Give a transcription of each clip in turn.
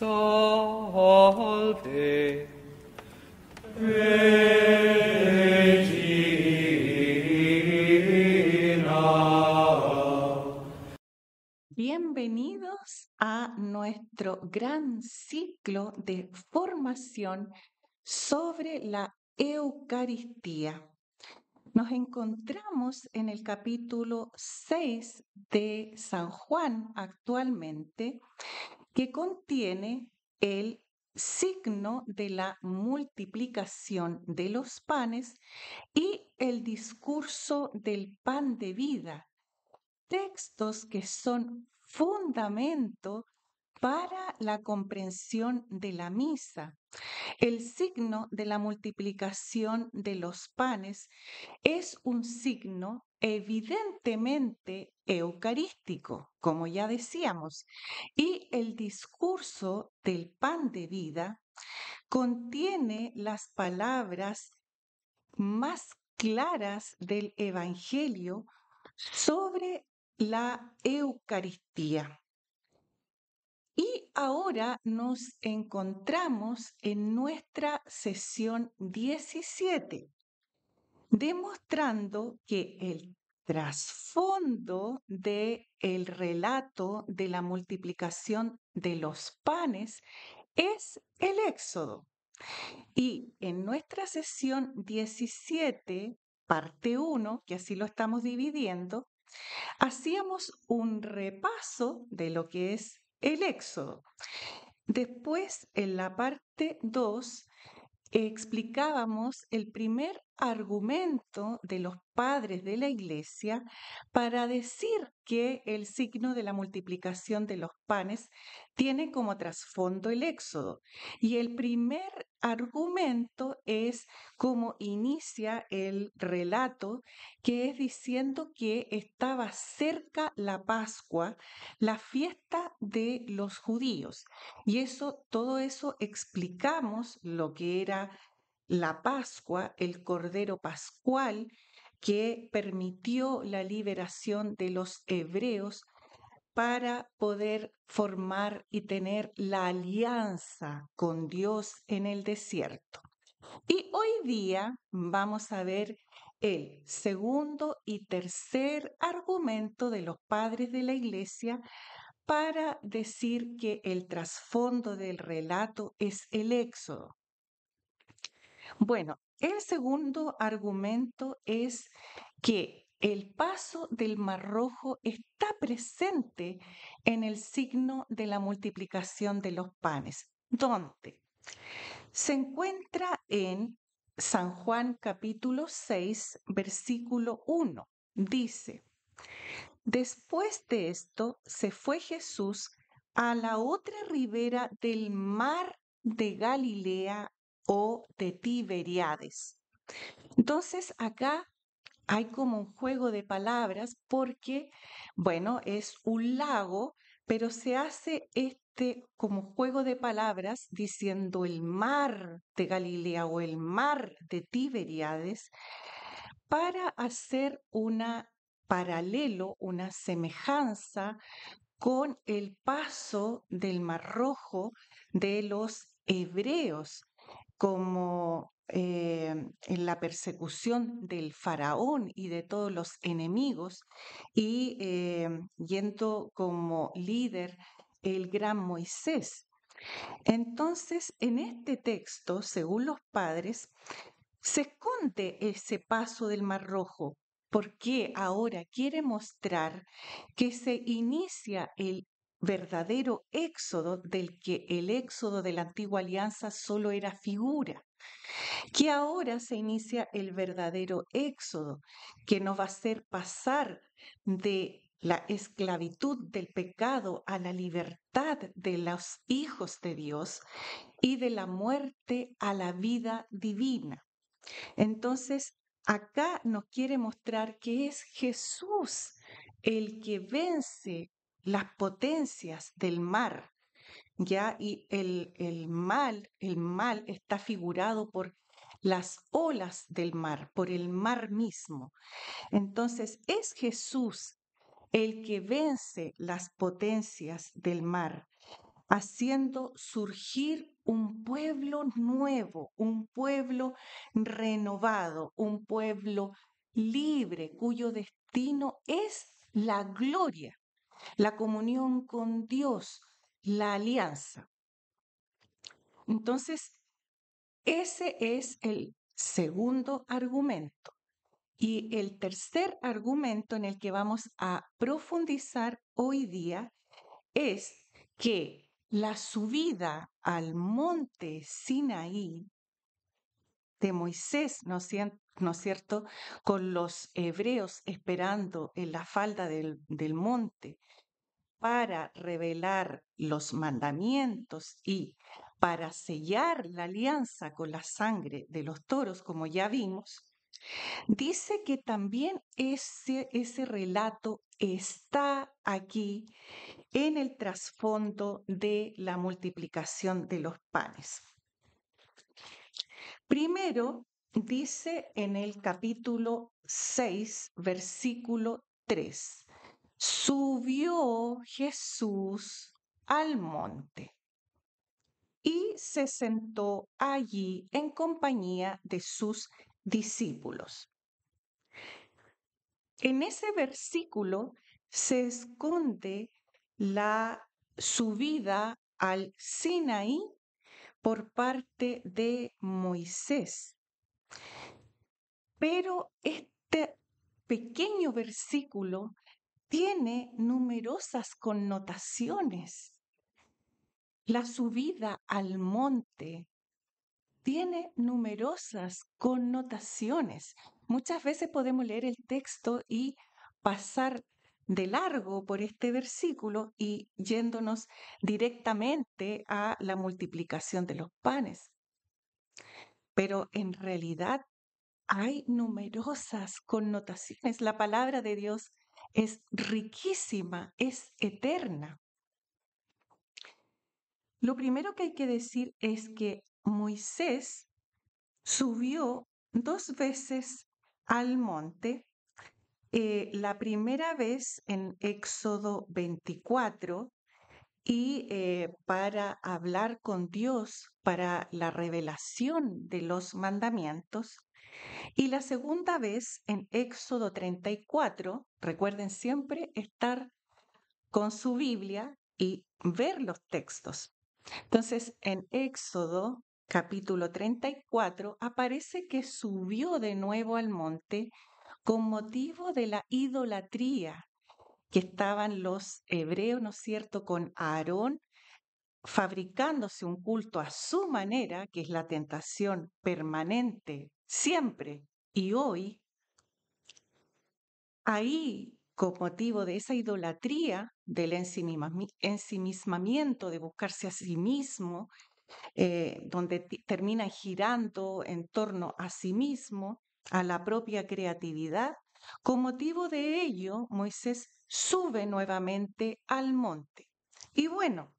Salve Regina. Bienvenidos a nuestro gran ciclo de formación sobre la Eucaristía. Nos encontramos en el capítulo 6 de San Juan actualmente, que contiene el signo de la multiplicación de los panes y el discurso del pan de vida, textos que son fundamento para la comprensión de la misa. El signo de la multiplicación de los panes es un signo evidentemente eucarístico, como ya decíamos, y el discurso del pan de vida contiene las palabras más claras del Evangelio sobre la Eucaristía. Y ahora nos encontramos en nuestra sesión 17, demostrando que el trasfondo del relato de la multiplicación de los panes es el Éxodo. Y en nuestra sesión 17, parte 1, que así lo estamos dividiendo, hacíamos un repaso de lo que es el Éxodo. Después, en la parte 2, explicábamos el primer argumento de los padres de la Iglesia para decir que el signo de la multiplicación de los panes tiene como trasfondo el Éxodo. Y el primer argumento es cómo inicia el relato, que es diciendo que estaba cerca la Pascua, la fiesta de los judíos. Y todo eso explicamos lo que era la Pascua, el Cordero Pascual, que permitió la liberación de los hebreos para poder formar y tener la alianza con Dios en el desierto. Y hoy día vamos a ver el segundo y tercer argumento de los padres de la Iglesia para decir que el trasfondo del relato es el Éxodo. Bueno, el segundo argumento es que el paso del Mar Rojo está presente en el signo de la multiplicación de los panes. ¿Dónde? Se encuentra en San Juan capítulo 6, versículo 1. Dice: Después de esto se fue Jesús a la otra ribera del mar de Galilea o de Tiberíades. Entonces acá hay como un juego de palabras porque, bueno, es un lago, pero se hace como juego de palabras diciendo el mar de Galilea o el mar de Tiberíades para hacer una paralelo, una semejanza con el paso del Mar Rojo de los hebreos, como en la persecución del faraón y de todos los enemigos, y yendo como líder el gran Moisés. Entonces, en este texto, según los padres, se esconde ese paso del Mar Rojo, porque ahora quiere mostrar que se inicia el verdadero éxodo, del que el éxodo de la antigua alianza solo era figura, que ahora se inicia el verdadero éxodo, que nos va a hacer pasar de la esclavitud del pecado a la libertad de los hijos de Dios y de la muerte a la vida divina. Entonces, acá nos quiere mostrar que es Jesús el que vence las potencias del mar, ¿ya? Y el mal está figurado por las olas del mar, por el mar mismo. Entonces, es Jesús el que vence las potencias del mar. haciendo surgir un pueblo nuevo, un pueblo renovado, un pueblo libre, cuyo destino es la gloria, la comunión con Dios, la alianza. Entonces, ese es el segundo argumento. Y el tercer argumento en el que vamos a profundizar hoy día es que la subida al monte Sinaí de Moisés, ¿no es cierto?, con los hebreos esperando en la falda del monte para revelar los mandamientos y para sellar la alianza con la sangre de los toros, como ya vimos, dice que también ese relato está aquí en el trasfondo de la multiplicación de los panes. Primero, dice en el capítulo 6, versículo 3, subió Jesús al monte y se sentó allí en compañía de sus discípulos. En ese versículo se esconde la subida al Sinaí por parte de Moisés. Pero este pequeño versículo tiene numerosas connotaciones. La subida al monte tiene numerosas connotaciones. Muchas veces podemos leer el texto y pasar de largo por este versículo y yéndonos directamente a la multiplicación de los panes. Pero en realidad hay numerosas connotaciones. La palabra de Dios es riquísima, es eterna. Lo primero que hay que decir es que Moisés subió 2 veces al monte. La primera vez en Éxodo 24 y para hablar con Dios para la revelación de los mandamientos. Y la segunda vez en Éxodo 34, recuerden siempre estar con su Biblia y ver los textos. Entonces, en Éxodo capítulo 34 aparece que subió de nuevo al monte con motivo de la idolatría que estaban los hebreos, ¿no es cierto?, con Aarón, fabricándose un culto a su manera, que es la tentación permanente, siempre y hoy. Ahí, con motivo de esa idolatría, del ensimismamiento, de buscarse a sí mismo, donde termina girando en torno a sí mismo, a la propia creatividad, con motivo de ello, Moisés sube nuevamente al monte. Y bueno,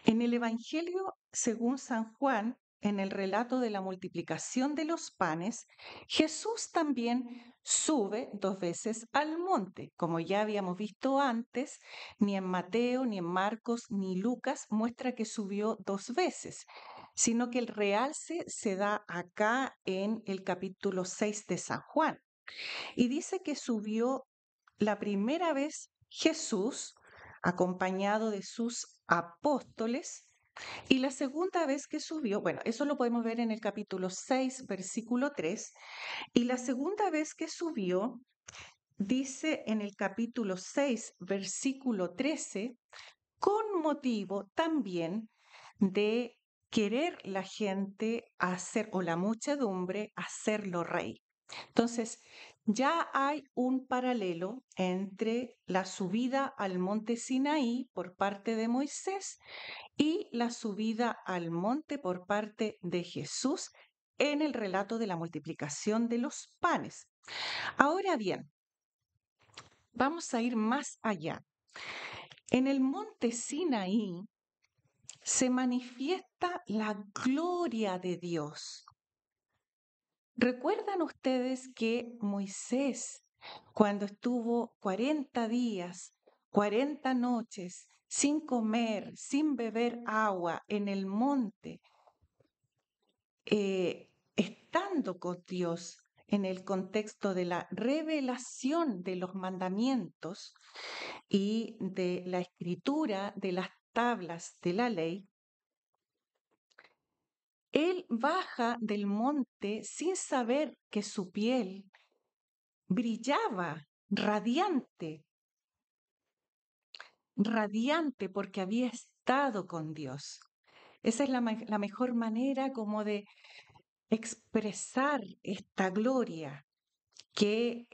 en el Evangelio según San Juan, en el relato de la multiplicación de los panes, Jesús también sube 2 veces al monte. Como ya habíamos visto antes, ni en Mateo, ni en Marcos, ni Lucas muestra que subió 2 veces, sino que el realce se da acá en el capítulo 6 de San Juan. Y dice que subió la primera vez Jesús acompañado de sus apóstoles y la segunda vez que subió, bueno, eso lo podemos ver en el capítulo 6, versículo 3, y la segunda vez que subió, dice en el capítulo 6, versículo 13, con motivo también de querer la gente hacer, o la muchedumbre, hacerlo rey. Entonces, ya hay un paralelo entre la subida al monte Sinaí por parte de Moisés y la subida al monte por parte de Jesús en el relato de la multiplicación de los panes. Ahora bien, vamos a ir más allá. En el monte Sinaí se manifiesta la gloria de Dios. ¿Recuerdan ustedes que Moisés, cuando estuvo 40 días, 40 noches sin comer, sin beber agua en el monte, estando con Dios en el contexto de la revelación de los mandamientos y de la escritura de las tablas de la ley, él baja del monte sin saber que su piel brillaba radiante, radiante porque había estado con Dios. Esa es la mejor manera como de expresar esta gloria que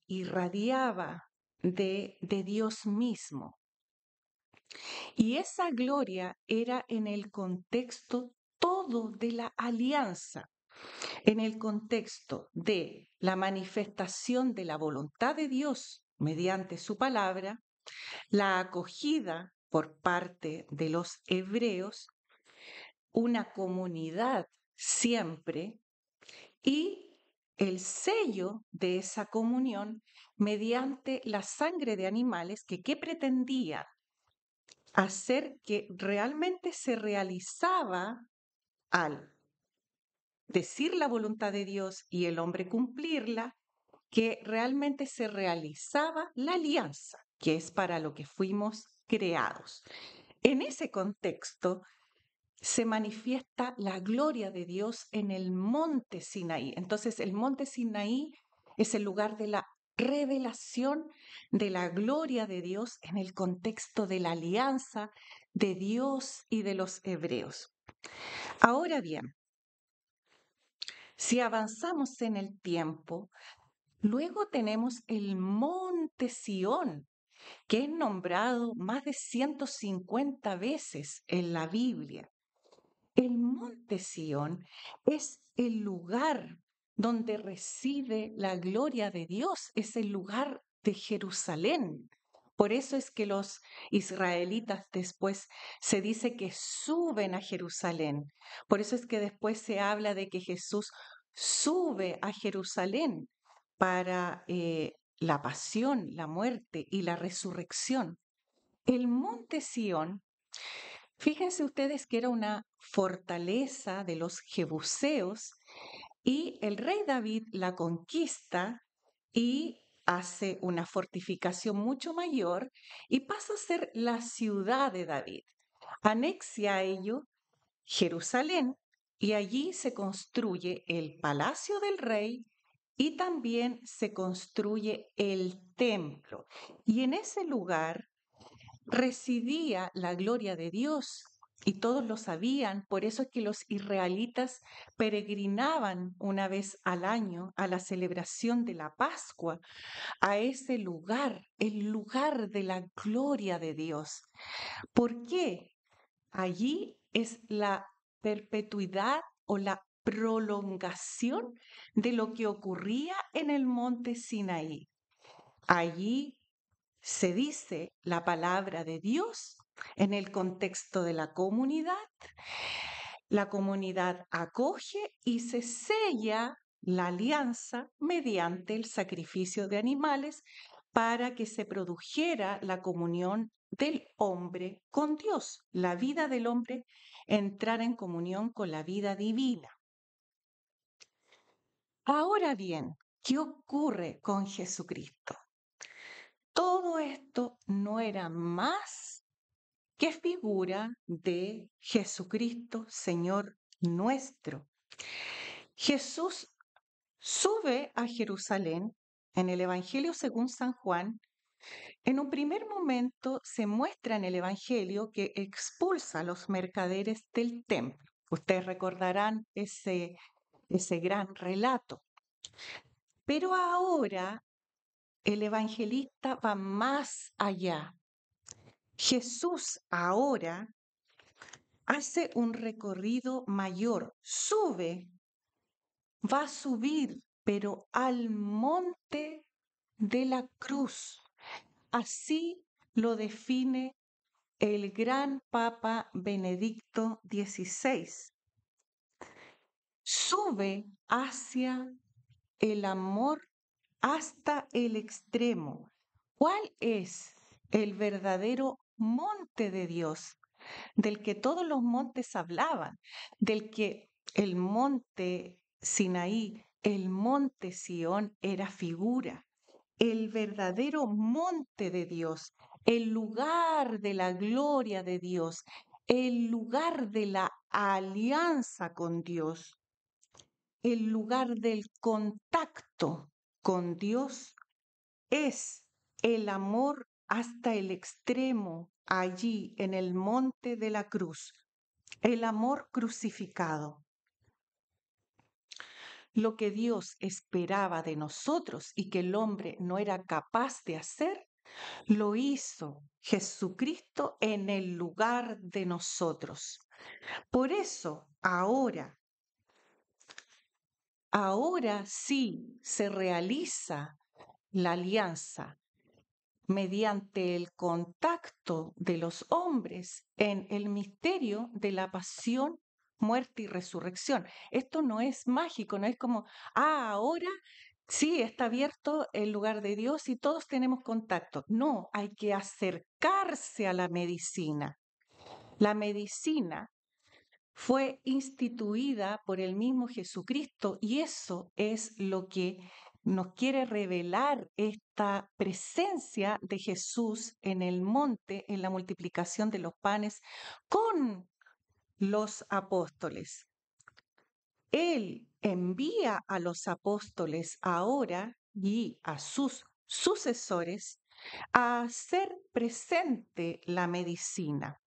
irradiaba de Dios mismo. Y esa gloria era en el contexto todo de la alianza, en el contexto de la manifestación de la voluntad de Dios mediante su palabra, la acogida por parte de los hebreos, una comunidad siempre y el sello de esa comunión mediante la sangre de animales que pretendía hacer que realmente se realizaba al decir la voluntad de Dios y el hombre cumplirla, que realmente se realizaba la alianza, que es para lo que fuimos creados. En ese contexto se manifiesta la gloria de Dios en el monte Sinaí. Entonces, el monte Sinaí es el lugar de la revelación de la gloria de Dios en el contexto de la alianza de Dios y de los hebreos. Ahora bien, si avanzamos en el tiempo, luego tenemos el monte Sión, que es nombrado más de 150 veces en la Biblia. El monte Sión es el lugar donde reside la gloria de Dios, es el lugar de Jerusalén. Por eso es que los israelitas después se dice que suben a Jerusalén. Por eso es que después se habla de que Jesús sube a Jerusalén para la pasión, la muerte y la resurrección. El monte Sión, fíjense ustedes que era una fortaleza de los jebuseos y el rey David la conquista y hace una fortificación mucho mayor y pasa a ser la ciudad de David. Anexa a ello Jerusalén y allí se construye el palacio del rey y también se construye el templo. Y en ese lugar residía la gloria de Dios y todos lo sabían, por eso es que los israelitas peregrinaban una vez al año a la celebración de la Pascua, a ese lugar, el lugar de la gloria de Dios. ¿Por qué? Allí es la perpetuidad o la prolongación de lo que ocurría en el monte Sinaí. Allí se dice la palabra de Dios en el contexto de la comunidad acoge y se sella la alianza mediante el sacrificio de animales para que se produjera la comunión del hombre con Dios, la vida del hombre entrar en comunión con la vida divina. Ahora bien, ¿qué ocurre con Jesucristo? Todo esto no era más que figura de Jesucristo, Señor nuestro. Jesús sube a Jerusalén en el Evangelio según San Juan. En un primer momento se muestra en el Evangelio que expulsa a los mercaderes del templo. Ustedes recordarán ese gran relato. Pero ahora el evangelista va más allá. Jesús ahora hace un recorrido mayor, va a subir, pero al monte de la cruz. Así lo define el gran Papa Benedicto XVI. Sube hacia el amor hasta el extremo. ¿Cuál es el verdadero monte de Dios, del que todos los montes hablaban, del que el monte Sinaí, el monte Sión era figura, el verdadero monte de Dios, el lugar de la gloria de Dios, el lugar de la alianza con Dios, el lugar del contacto con Dios es el amor hasta el extremo allí en el monte de la cruz, el amor crucificado. Lo que Dios esperaba de nosotros y que el hombre no era capaz de hacer, lo hizo Jesucristo en el lugar de nosotros. Por eso, ahora sí se realiza la alianza mediante el contacto de los hombres en el misterio de la pasión, muerte y resurrección. Esto no es mágico, no es como, ahora sí está abierto el lugar de Dios y todos tenemos contacto. No, hay que acercarse a la medicina. La medicina fue instituida por el mismo Jesucristo y eso es lo que nos quiere revelar esta presencia de Jesús en el monte, en la multiplicación de los panes con los apóstoles. Él envía a los apóstoles ahora y a sus sucesores a hacer presente la medicina.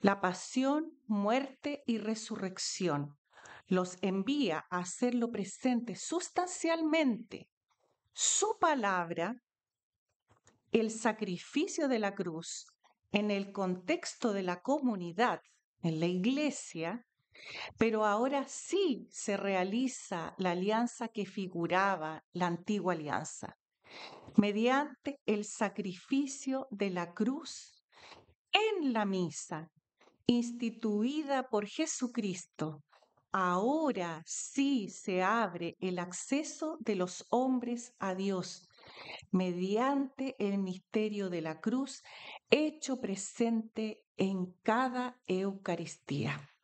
La pasión, muerte y resurrección los envía a hacerlo presente sustancialmente. Su palabra, el sacrificio de la cruz, en el contexto de la comunidad, en la iglesia, pero ahora sí se realiza la alianza que figuraba la antigua alianza, mediante el sacrificio de la cruz en la misa instituida por Jesucristo, ahora sí se abre el acceso de los hombres a Dios mediante el misterio de la cruz hecho presente en cada Eucaristía.